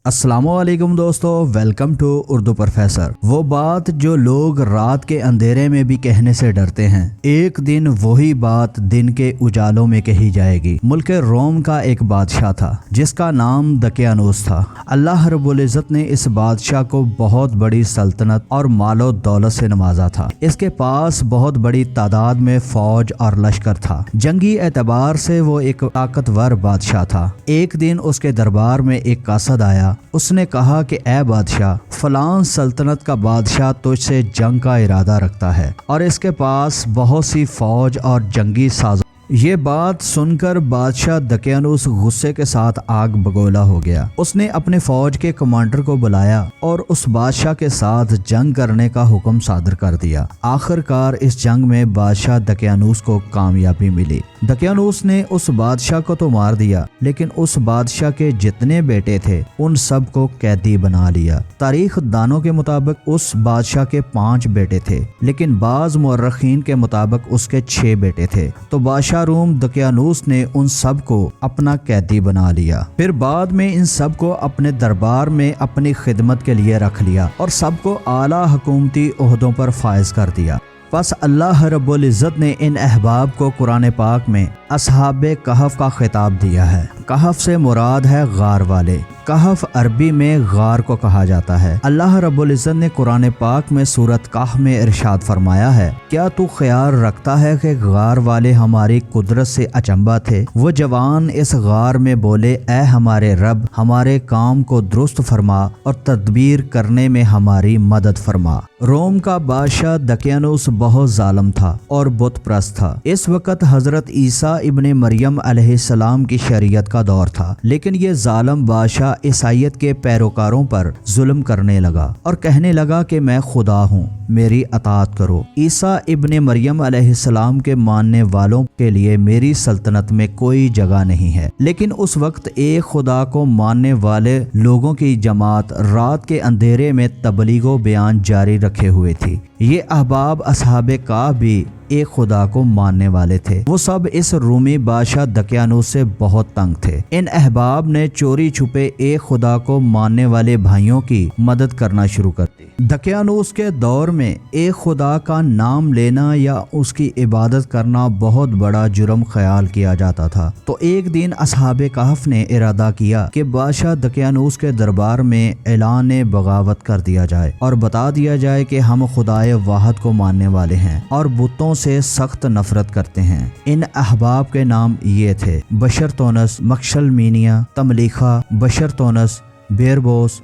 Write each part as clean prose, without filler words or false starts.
السلام علیکم دوستو، ویلکم ٹو اردو پروفیسر۔ وہ بات جو لوگ رات کے اندھیرے میں بھی کہنے سے ڈرتے ہیں، ایک دن وہی بات دن کے اجالوں میں کہی جائے گی۔ ملک روم کا ایک بادشاہ تھا جس کا نام دقیانوس تھا۔ اللہ رب العزت نے اس بادشاہ کو بہت بڑی سلطنت اور مال و دولت سے نوازا تھا۔ اس کے پاس بہت بڑی تعداد میں فوج اور لشکر تھا۔ جنگی اعتبار سے وہ ایک طاقتور بادشاہ تھا۔ ایک دن اس کے دربار میں ایک قاصد آیا۔ اس نے کہا کہ اے بادشاہ، فلاں سلطنت کا بادشاہ تجھ سے جنگ کا ارادہ رکھتا ہے اور اس کے پاس بہت سی فوج اور جنگی ساز۔ یہ بات سن کر بادشاہ دقیانوس غصے کے ساتھ آگ بگولا ہو گیا۔ اس نے اپنے فوج کے کمانڈر کو بلایا اور اس بادشاہ کے ساتھ جنگ کرنے کا حکم صادر کر دیا۔ آخر کار اس جنگ میں بادشاہ دقیانوس کو کامیابی ملی۔ دقیانوس نے اس بادشاہ کو تو مار دیا، لیکن اس بادشاہ کے جتنے بیٹے تھے ان سب کو قیدی بنا لیا۔ تاریخ دانوں کے مطابق اس بادشاہ کے 5 بیٹے تھے، لیکن بعض مورخین کے مطابق اس کے 6 بیٹے تھے۔ تو بادشاہ روم دقیانوس نے ان سب کو اپنا قیدی بنا لیا۔ پھر بعد میں ان سب کو اپنے دربار میں اپنی خدمت کے لیے رکھ لیا اور سب کو اعلیٰ حکومتی عہدوں پر فائز کر دیا۔ پس اللہ رب العزت نے ان احباب کو قرآن پاک میں اصحاب کہف کا خطاب دیا ہے۔ کہف سے مراد ہے غار والے۔ کہف عربی میں غار کو کہا جاتا ہے۔ اللہ رب العزت نے قرآن پاک میں سورۃ کہف میں ارشاد فرمایا ہے، کیا تو خیال رکھتا ہے کہ غار والے ہماری قدرت سے اچنبھا تھے؟ وہ جوان اس غار میں بولے، اے ہمارے رب، ہمارے کام کو درست فرما اور تدبیر کرنے میں ہماری مدد فرما۔ روم کا بادشاہ دقیانوس بہت ظالم تھا اور بت پرست تھا۔ اس وقت حضرت عیسیٰ ابن مریم علیہ السلام کی شریعت کا دور تھا، لیکن یہ ظالم بادشاہ عیسائیت کے پیروکاروں پر ظلم کرنے لگا اور کہنے لگا کہ میں خدا ہوں، میری اطاعت کرو۔ عیسیٰ ابن مریم علیہ السلام کے ماننے والوں کے لیے میری سلطنت میں کوئی جگہ نہیں ہے۔ لیکن اس وقت ایک خدا کو ماننے والے لوگوں کی جماعت رات کے اندھیرے میں تبلیغ و بیان جاری رکھے ہوئے تھی۔ یہ احباب اصحاب کہف بھی ایک خدا کو ماننے والے تھے۔ وہ سب اس رومی بادشاہ دقیانوس سے بہت تنگ تھے۔ ان احباب نے چوری چھپے ایک خدا کو ماننے والے بھائیوں کی مدد کرنا شروع کر دی۔ دقیانوس کے دور میں ایک خدا کا نام لینا یا اس کی عبادت کرنا بہت بڑا جرم خیال کیا جاتا تھا۔ تو ایک دن اصحاب کہف نے ارادہ کیا کہ بادشاہ دقیانوس کے دربار میں اعلان بغاوت کر دیا جائے اور بتا دیا جائے کہ ہم خدائے واحد کو ماننے والے ہیں اور بتوں سے سخت نفرت کرتے ہیں۔ ان احباب کے نام یہ تھے: بشرتونس، مکشلمینیا، تملیخا، بشرتونس، بیربوس،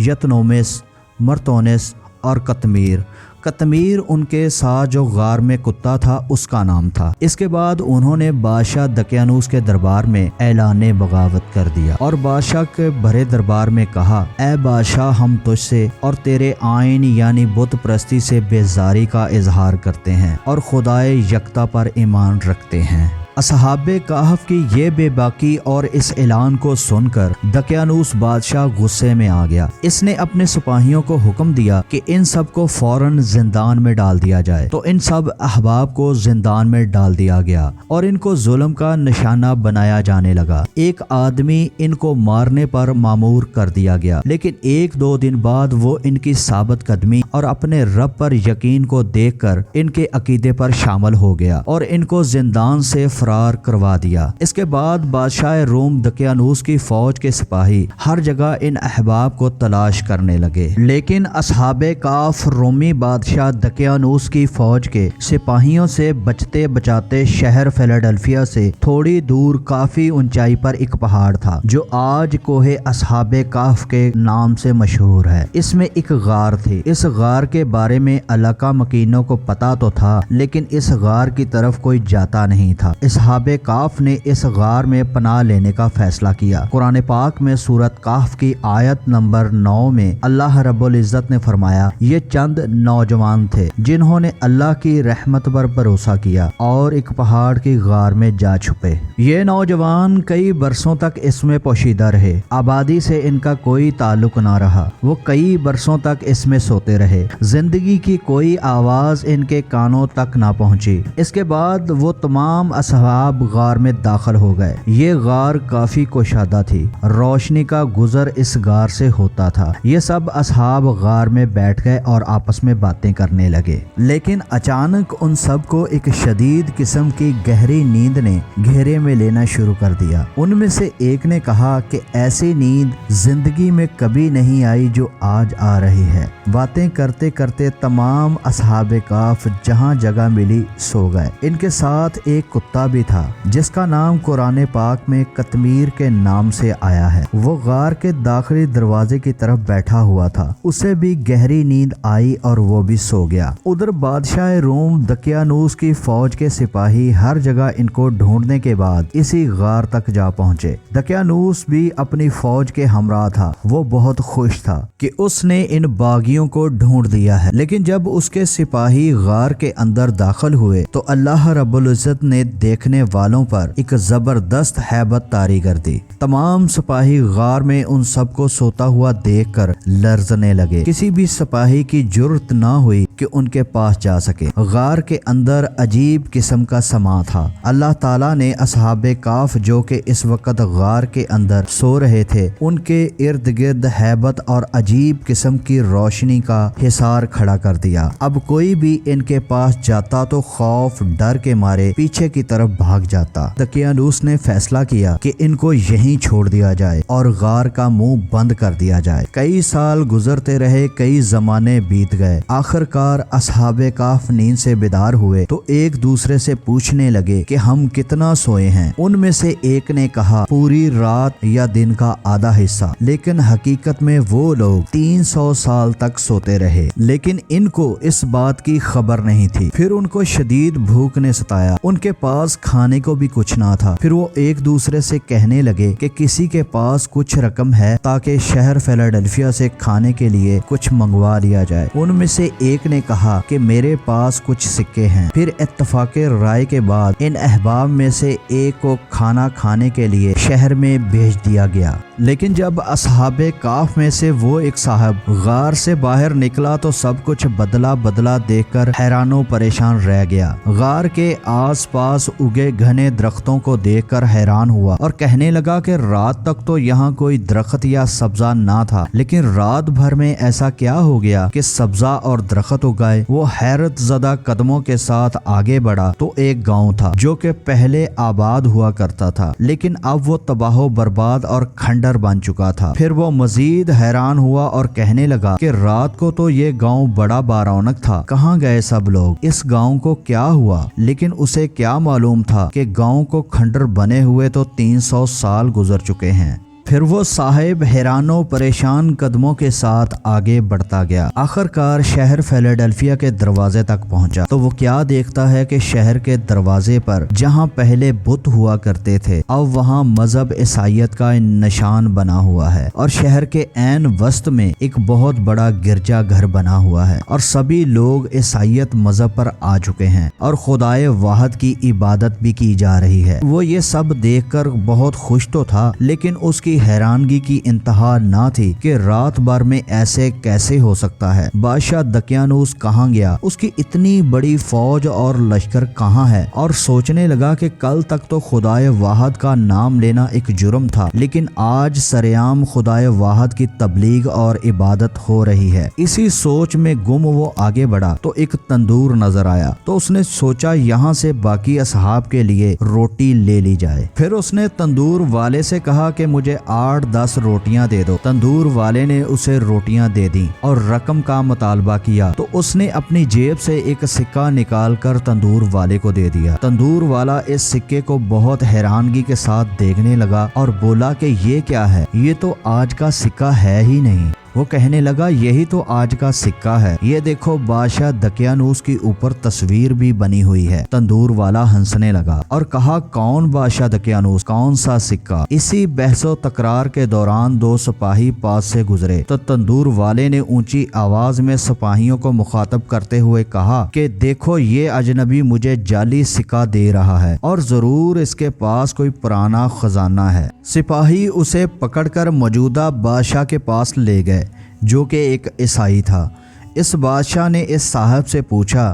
یتنومس، مرتونس اور قطمیر۔ قطمیر ان کے ساتھ جو غار میں کتا تھا اس کا نام تھا۔ اس کے بعد انہوں نے بادشاہ دقیانوس کے دربار میں اعلان بغاوت کر دیا اور بادشاہ کے بھرے دربار میں کہا، اے بادشاہ، ہم تجھ سے اور تیرے آئین یعنی بت پرستی سے بیزاری کا اظہار کرتے ہیں اور خدائے یکتا پر ایمان رکھتے ہیں۔ اصحاب کہف کی یہ بے باکی اور اس اعلان کو سن کر دقیانوس بادشاہ غصے میں آ گیا۔ اس نے اپنے سپاہیوں کو حکم دیا کہ ان سب کو فوراً زندان میں ڈال دیا جائے۔ تو ان سب احباب کو زندان میں ڈال دیا گیا اور ان کو ظلم کا نشانہ بنایا جانے لگا۔ ایک آدمی ان کو مارنے پر مامور کر دیا گیا، لیکن 1-2 دن بعد وہ ان کی ثابت قدمی اور اپنے رب پر یقین کو دیکھ کر ان کے عقیدے پر شامل ہو گیا اور ان کو زندان سے فرار کروا دیا۔ اس کے بعد بادشاہ روم دقیانوس کی فوج کے سپاہی ہر جگہ ان احباب کو تلاش کرنے لگے، لیکن اصحاب کہف رومی بادشاہ دقیانوس کی فوج کے سپاہیوں سے بچتے بچاتے شہر فیلاڈلفیا سے تھوڑی دور کافی اونچائی پر ایک پہاڑ تھا جو آج کوہ اصحاب کہف کے نام سے مشہور ہے۔ اس میں ایک غار تھی۔ اس غار کے بارے میں علاقہ مکینوں کو پتا تو تھا، لیکن اس غار کی طرف کوئی جاتا نہیں تھا۔ اصحاب کہف نے اس غار میں پناہ لینے کا فیصلہ کیا۔ قرآن پاک میں سورۃ کہف کی آیت نمبر 9 میں اللہ رب العزت نے فرمایا، یہ چند نوجوان تھے جنہوں نے اللہ کی رحمت پر بھروسہ کیا اور ایک پہاڑ کی غار میں جا چھپے۔ یہ نوجوان کئی برسوں تک اس میں پوشیدہ رہے۔ آبادی سے ان کا کوئی تعلق نہ رہا۔ وہ کئی برسوں تک اس میں سوتے رہے۔ زندگی کی کوئی آواز ان کے کانوں تک نہ پہنچی۔ اس کے بعد وہ تمام اصحاب اصحاب غار میں داخل ہو گئے۔ یہ غار کافی کشادہ تھی، روشنی کا گزر اس غار سے ہوتا تھا۔ یہ سب اصحاب غار میں بیٹھ گئے اور آپس میں باتیں کرنے لگے، لیکن اچانک ان سب کو ایک شدید قسم کی گہری نیند نے گھیرے میں لینا شروع کر دیا۔ ان میں سے ایک نے کہا کہ ایسی نیند زندگی میں کبھی نہیں آئی جو آج آ رہی ہے۔ باتیں کرتے کرتے تمام اصحاب کہف جہاں جگہ ملی سو گئے۔ ان کے ساتھ ایک کتا بھی تھا جس کا نام قرآن پاک میں قطمیر کے نام سے آیا ہے۔ وہ غار کے داخلی دروازے کی طرف بیٹھا ہوا تھا، اسے بھی گہری نیند آئی اور وہ بھی سو گیا۔ ادھر بادشاہ روم دقیانوس کی فوج کے سپاہی ہر جگہ ان کو ڈھونڈنے کے بعد اسی غار تک جا پہنچے۔ دقیانوس بھی اپنی فوج کے ہمراہ تھا۔ وہ بہت خوش تھا کہ اس نے ان باغیوں کو ڈھونڈ دیا ہے، لیکن جب اس کے سپاہی غار کے اندر داخل ہوئے تو اللہ رب العزت نے دیکھنے والوں پر ایک زبردست ہیبت طاری کر دی۔ تمام سپاہی غار میں ان سب کو سوتا ہوا دیکھ کر لرزنے لگے۔ کسی بھی سپاہی کی جرأت نہ ہوئی کہ ان کے پاس جا سکے۔ غار کے اندر عجیب قسم کا سما تھا۔ اللہ تعالیٰ نے اصحاب کہف جو کہ اس وقت غار کے اندر سو رہے تھے، ان کے ارد گرد ہیبت اور عجیب قسم کی روشنی کا حصار کھڑا کر دیا۔ اب کوئی بھی ان کے پاس جاتا تو خوف ڈر کے مارے پیچھے کی طرف بھاگ جاتا۔ دقیانوس نے فیصلہ کیا کہ ان کو یہیں چھوڑ دیا جائے اور غار کا منہ بند کر دیا جائے۔ کئی سال گزرتے رہے، کئی زمانے بیت گئے۔ آخر کار اصحاب کہف نیند سے بیدار ہوئے تو ایک دوسرے سے پوچھنے لگے کہ ہم کتنا سوئے ہیں۔ ان میں سے ایک نے کہا پوری رات یا دن کا آدھا حصہ، لیکن حقیقت میں وہ لوگ 300 سال تک سوتے رہے، لیکن ان کو اس بات کی خبر نہیں تھی۔ پھر ان کو شدید بھوک نے ستایا، ان کے پاس کھانے کو بھی کچھ نہ تھا۔ پھر وہ ایک دوسرے سے کہنے لگے کہ کسی کے پاس کچھ رقم ہے تاکہ شہر فیلاڈلفیا سے کھانے کے لیے کچھ منگوا لیا جائے۔ ان میں سے ایک نے کہا کہ میرے پاس کچھ سکے ہیں۔ پھر اتفاق رائے کے بعد ان احباب میں سے ایک کو کھانا کھانے کے لیے شہر میں بھیج دیا گیا، لیکن جب اصحاب کہف میں سے وہ ایک صاحب غار سے باہر نکلا تو سب کچھ بدلا بدلا دیکھ کر حیران و پریشان رہ گیا۔ غار کے آس پاس اگے گھنے درختوں کو دیکھ کر حیران ہوا اور کہنے لگا کہ رات تک تو یہاں کوئی درخت یا سبزہ نہ تھا، لیکن رات بھر میں ایسا کیا ہو گیا کہ سبزہ اور درخت اگائے۔ وہ حیرت زدہ قدموں کے ساتھ آگے بڑھا تو ایک گاؤں تھا جو کہ پہلے آباد ہوا کرتا تھا، لیکن اب وہ تباہ و برباد اور کھنڈر بن چکا تھا۔ پھر وہ مزید حیران ہوا اور کہنے لگا کہ رات کو تو یہ گاؤں بڑا بارونق تھا، کہاں گئے سب لوگ؟ اس گاؤں کو کیا ہوا؟ لیکن اسے کیا معلوم تھا کہ گاؤں کو کھنڈر بنے ہوئے تو 300 سال گزر چکے ہیں۔ پھر وہ صاحب حیران و پریشان قدموں کے ساتھ آگے بڑھتا گیا۔ آخر کار شہر فیلاڈلفیا کے دروازے تک پہنچا تو وہ کیا دیکھتا ہے کہ شہر کے دروازے پر جہاں پہلے بت ہوا کرتے تھے اب وہاں مذہب عیسائیت کا نشان بنا ہوا ہے، اور شہر کے عین وسط میں ایک بہت بڑا گرجا گھر بنا ہوا ہے اور سبھی لوگ عیسائیت مذہب پر آ چکے ہیں اور خدائے واحد کی عبادت بھی کی جا رہی ہے۔ وہ یہ سب دیکھ کر بہت خوش تو تھا، لیکن اس کی حیرانگی کی انتہا نہ تھی کہ رات بھر میں ایسے کیسے ہو سکتا ہے۔ بادشاہ دقیانوس کہاں گیا؟ اس کی اتنی بڑی فوج اور لشکر کہاں ہے؟ اور سوچنے لگا کہ کل تک تو خدائے واحد کا نام لینا ایک جرم تھا، لیکن آج سرعام خدائے واحد کی تبلیغ اور عبادت ہو رہی ہے۔ اسی سوچ میں گم وہ آگے بڑھا تو ایک تندور نظر آیا تو اس نے سوچا یہاں سے باقی اصحاب کے لیے روٹی لے لی جائے۔ پھر اس نے تندور والے سے کہا کہ مجھے 8-10 روٹیاں دے دو۔ تندور والے نے اسے روٹیاں دے دیں اور رقم کا مطالبہ کیا تو اس نے اپنی جیب سے ایک سکہ نکال کر تندور والے کو دے دیا۔ تندور والا اس سکے کو بہت حیرانگی کے ساتھ دیکھنے لگا اور بولا کہ یہ کیا ہے؟ یہ تو آج کا سکہ ہے ہی نہیں۔ وہ کہنے لگا یہی تو آج کا سکہ ہے، یہ دیکھو بادشاہ دقیانوس کی اوپر تصویر بھی بنی ہوئی ہے۔ تندور والا ہنسنے لگا اور کہا کون بادشاہ دقیانوس، کون سا سکہ؟ اسی بحث و تکرار کے دوران 2 سپاہی پاس سے گزرے تو تندور والے نے اونچی آواز میں سپاہیوں کو مخاطب کرتے ہوئے کہا کہ دیکھو یہ اجنبی مجھے جعلی سکہ دے رہا ہے اور ضرور اس کے پاس کوئی پرانا خزانہ ہے۔ سپاہی اسے پکڑ کر موجودہ بادشاہ کے پاس لے گئے جو کہ ایک عیسائی تھا۔ اس بادشاہ نے اس صاحب سے پوچھا